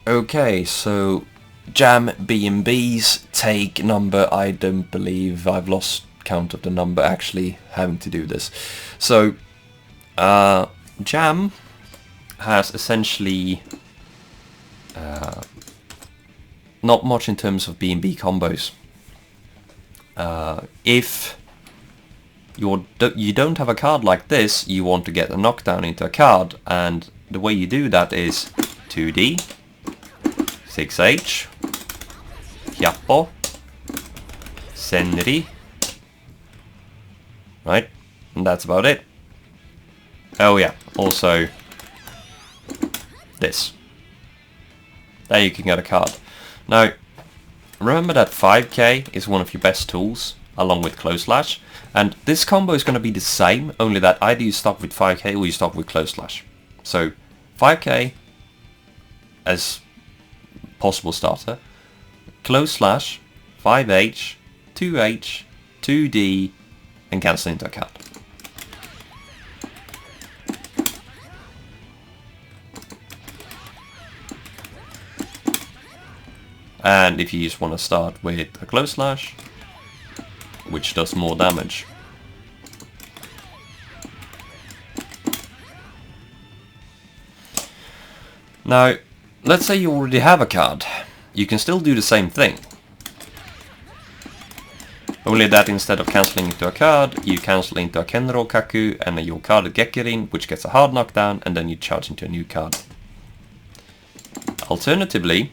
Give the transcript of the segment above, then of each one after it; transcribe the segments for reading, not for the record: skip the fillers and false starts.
Okay, so jam BnBs take number, I don't believe, I've lost count of the number actually having to do this. So jam has essentially not much in terms of BnB combos. If you don't have a card like this, you want to get a knockdown into a card, and the way you do that is 2D, 6H, Hyappo, Senri, right? And that's about it. Oh yeah, also this. There you can get a card. Now, remember that 5k is one of your best tools, along with Close Slash, and this combo is going to be the same, only that either you start with 5k or you start with Close Slash. So, 5k as possible starter, Close Slash, 5h, 2h, 2d, and cancel into a card. And if you just want to start with a Close Slash, which does more damage. Now, let's say you already have a card. You can still do the same thing. Only that instead of cancelling into a card, you cancel into a Kenro Kaku and your card Gekirin, which gets a hard knockdown, and then you charge into a new card. Alternatively,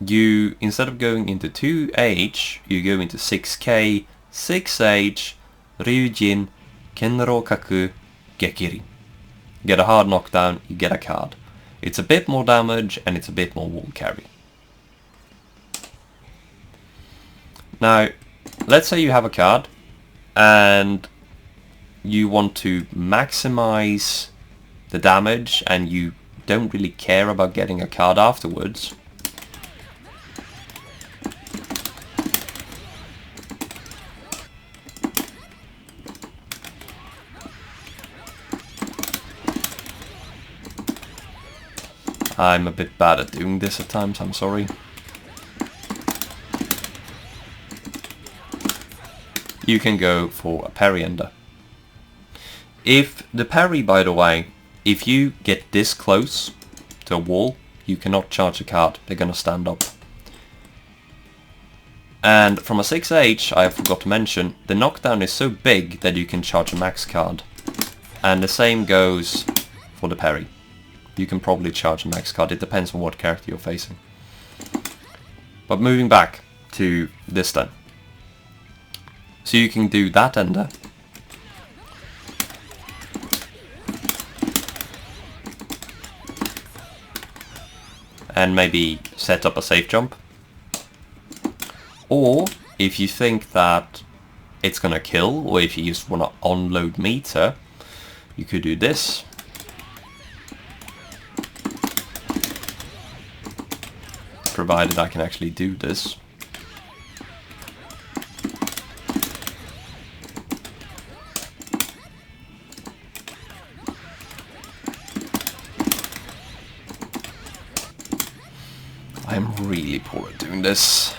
you, instead of going into 2H, you go into 6K, 6H, Ryujin, Kenro Kaku, Gekirin. Get a hard knockdown, you get a card. It's a bit more damage and it's a bit more wall carry. Now, let's say you have a card and you want to maximize the damage and you don't really care about getting a card afterwards. I'm a bit bad at doing this at times, I'm sorry. You can go for a parry ender. If the parry, by the way, if you get this close to a wall, you cannot charge a card, they're gonna stand up. And from a 6H, I forgot to mention, the knockdown is so big that you can charge a max card. And the same goes for the parry. You can probably charge a max card, it depends on what character you're facing. But moving back to this then. So you can do that ender. And maybe set up a safe jump. Or if you think that it's gonna kill, or if you just wanna unload meter, you could do this. Provided I can actually do this. I'm really poor at doing this.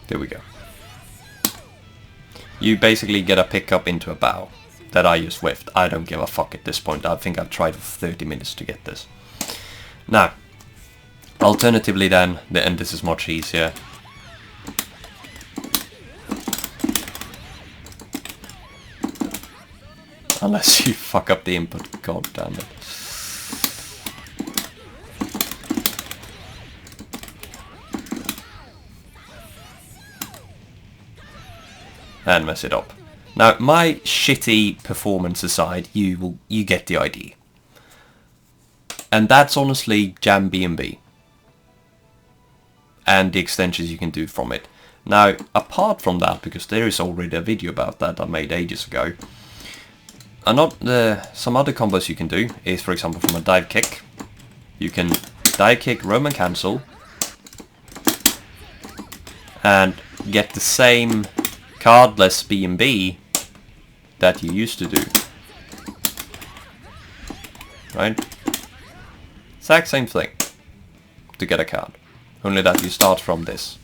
There we go. You basically get a pickup into a bow that I just whiffed. I don't give a fuck at this point. I think I've tried for 30 minutes to get this. Now, alternatively then, and this is much easier. Unless you fuck up the input, god damn it. And mess it up. Now, my shitty performance aside, you get the idea. And that's honestly Jam BnB. And the extensions you can do from it. Now, apart from that, because there is already a video about that I made ages ago, some other combos you can do is, for example, from a dive kick. You can dive kick, Roman cancel, and get the same cardless BnB that you used to do. Right? Exact same thing to get a card, only that you start from this.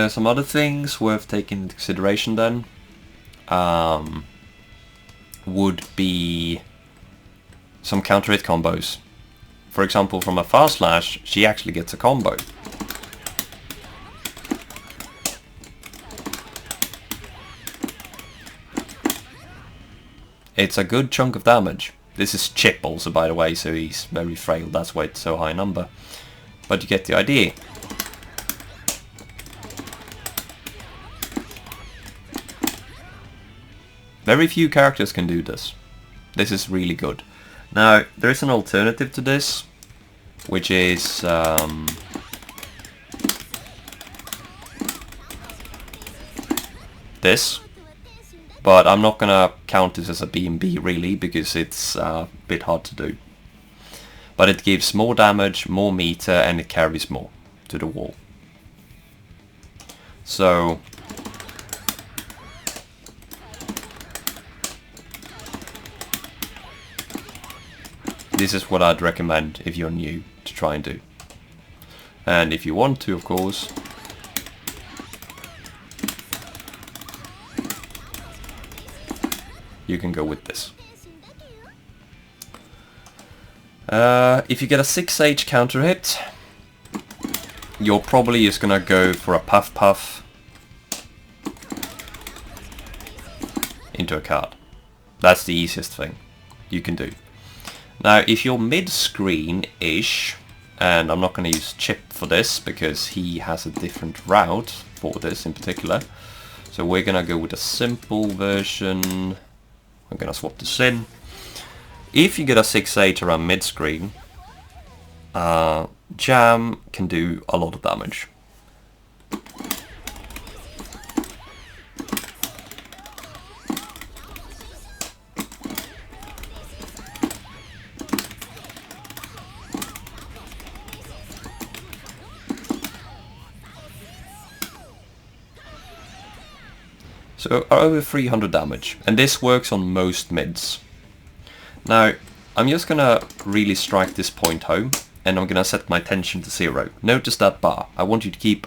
Some other things worth taking into consideration then would be some counter hit combos. For example, from a fast slash, she actually gets a combo. It's a good chunk of damage. This is Chip also, by the way, so he's very frail, that's why it's so high number. But you get the idea. Very few characters can do this. This is really good. Now, there is an alternative to this, which is this. But I'm not gonna count this as a BnB really, because it's a bit hard to do. But it gives more damage, more meter, and it carries more to the wall. So this is what I'd recommend if you're new to try and do. And if you want to, of course, you can go with this. If you get a 6H counter hit, you're probably just gonna go for a puff puff into a card. That's the easiest thing you can do. Now, if you're mid-screen-ish, and I'm not going to use Chip for this because he has a different route for this in particular, so we're going to go with a simple version. I'm going to swap this in. If you get a 6-8 around mid-screen, Jam can do a lot of damage. So over 300 damage, and this works on most mids. Now, I'm just gonna really strike this point home, and I'm gonna set my tension to 0. Notice that bar. I want you to keep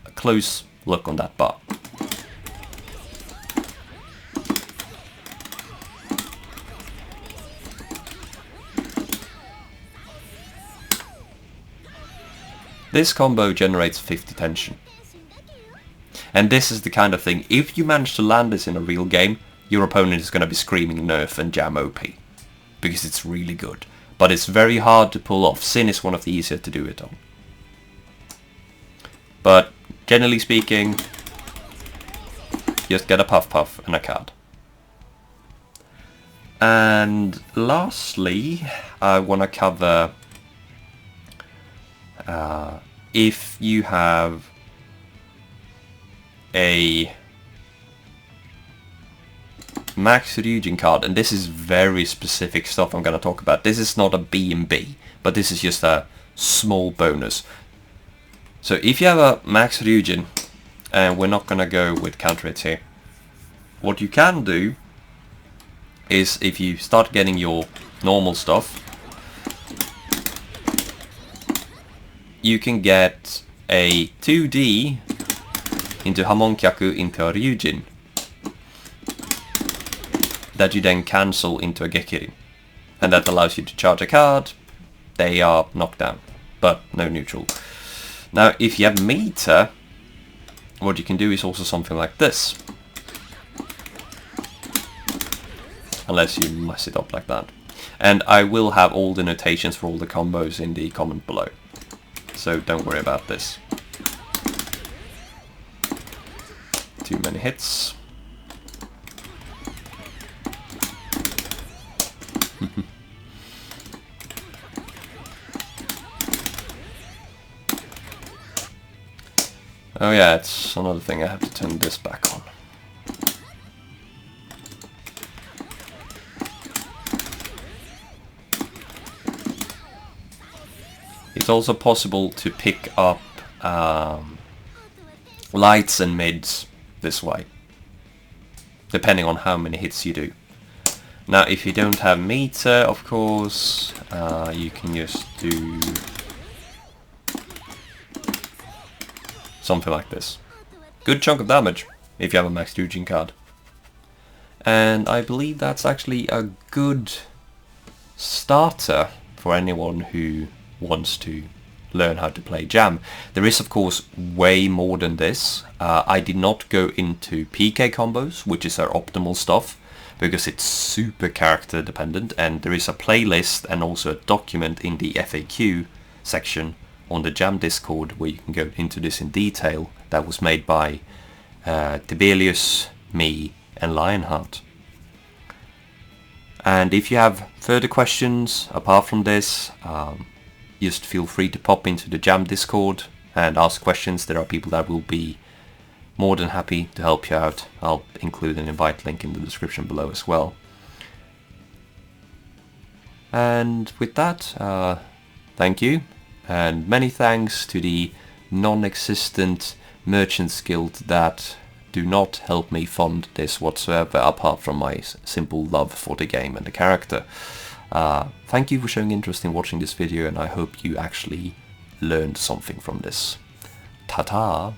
a close look on that bar. This combo generates 50 tension. And this is the kind of thing, if you manage to land this in a real game, your opponent is going to be screaming nerf and Jam OP. Because it's really good. But it's very hard to pull off. Sin is one of the easier to do it on. But generally speaking, just get a puff puff and a card. And lastly, I want to cover if you have a Max Ryujin card, and this is very specific stuff I'm going to talk about. This is not a BnB, but this is just a small bonus. So if you have a Max Ryujin, and we're not going to go with counter hits here, what you can do is if you start getting your normal stuff, you can get a 2D into Hamonkyaku into a Ryujin that you then cancel into a Gekirin, and that allows you to charge a card. They are knocked down, but no neutral. Now if you have meter, what you can do is also something like this, unless you mess it up like that. And I will have all the notations for all the combos in the comment below, so don't worry about this. Too many hits. Oh yeah, it's another thing, I have to turn this back on. It's also possible to pick up lights and mids this way, depending on how many hits you do. Now if you don't have meter, of course, you can just do something like this. Good chunk of damage if you have a max Jujin card. And I believe that's actually a good starter for anyone who wants to learn how to play Jam. There is of course way more than this. I did not go into PK combos, which is our optimal stuff, because it's super character dependent, and there is a playlist and also a document in the FAQ section on the Jam Discord where you can go into this in detail. That was made by Tibelius, me and Lionheart. And if you have further questions apart from this, just feel free to pop into the Jam Discord and ask questions. There are people that will be more than happy to help you out. I'll include an invite link in the description below as well. And with that, thank you, and many thanks to the non-existent Merchants Guild that do not help me fund this whatsoever, apart from my simple love for the game and the character. Thank you for showing interest in watching this video, and I hope you actually learned something from this. Ta-ta!